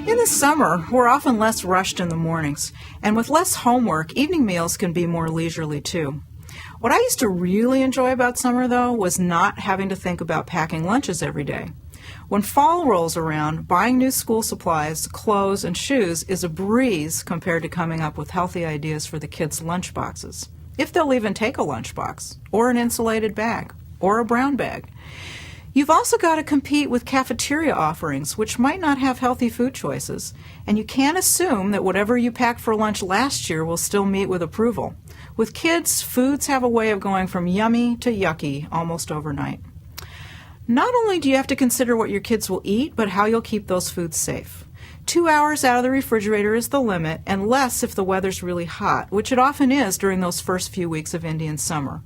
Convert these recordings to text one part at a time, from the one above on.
In the summer, we're often less rushed in the mornings, and with less homework, evening meals can be more leisurely too. What I used to really enjoy about summer, though, was not having to think about packing lunches every day. When fall rolls around, buying new school supplies, clothes, and shoes is a breeze compared to coming up with healthy ideas for the kids' lunchboxes, if they'll even take a lunchbox, or an insulated bag, or a brown bag. You've also got to compete with cafeteria offerings, which might not have healthy food choices, and you can't assume that whatever you packed for lunch last year will still meet with approval. With kids, foods have a way of going from yummy to yucky almost overnight. Not only do you have to consider what your kids will eat, but how you'll keep those foods safe. 2 hours out of the refrigerator is the limit, and less if the weather's really hot, which it often is during those first few weeks of Indian summer.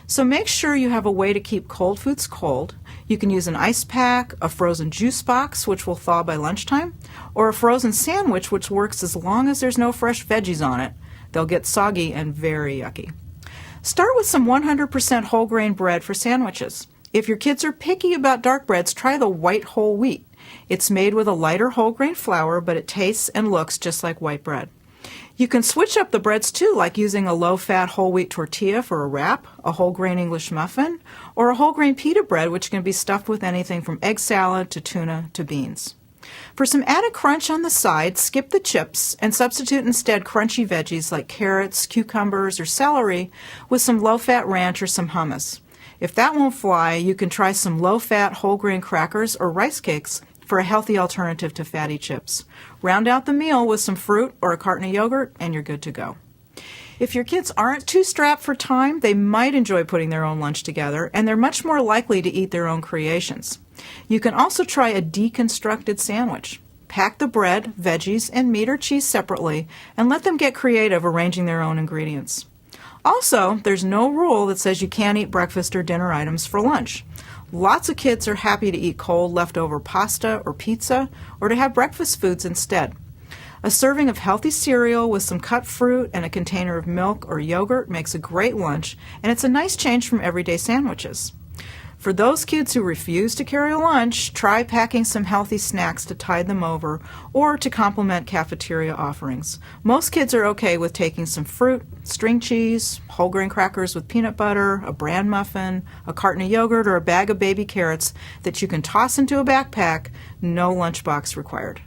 So make sure you have a way to keep cold foods cold. You can use an ice pack, a frozen juice box, which will thaw by lunchtime, or a frozen sandwich, which works as long as there's no fresh veggies on it. They'll get soggy and very yucky. Start with some 100% whole grain bread for sandwiches. If your kids are picky about dark breads, try the white whole wheat. It's made with a lighter whole grain flour, but it tastes and looks just like white bread. You can switch up the breads too, like using a low-fat whole wheat tortilla for a wrap, a whole grain English muffin, or a whole grain pita bread, which can be stuffed with anything from egg salad to tuna to beans. For some added crunch on the side, skip the chips and substitute instead crunchy veggies like carrots, cucumbers, or celery with some low-fat ranch or some hummus. If that won't fly, you can try some low-fat whole grain crackers or rice cakes for a healthy alternative to fatty chips. Round out the meal with some fruit or a carton of yogurt, and you're good to go. If your kids aren't too strapped for time, they might enjoy putting their own lunch together, and they're much more likely to eat their own creations. You can also try a deconstructed sandwich. Pack the bread, veggies, and meat or cheese separately, and let them get creative arranging their own ingredients. Also, there's no rule that says you can't eat breakfast or dinner items for lunch. Lots of kids are happy to eat cold leftover pasta or pizza, or to have breakfast foods instead. A serving of healthy cereal with some cut fruit and a container of milk or yogurt makes a great lunch, and it's a nice change from everyday sandwiches. For those kids who refuse to carry a lunch, try packing some healthy snacks to tide them over or to complement cafeteria offerings. Most kids are okay with taking some fruit, string cheese, whole grain crackers with peanut butter, a bran muffin, a carton of yogurt, or a bag of baby carrots that you can toss into a backpack, no lunchbox required.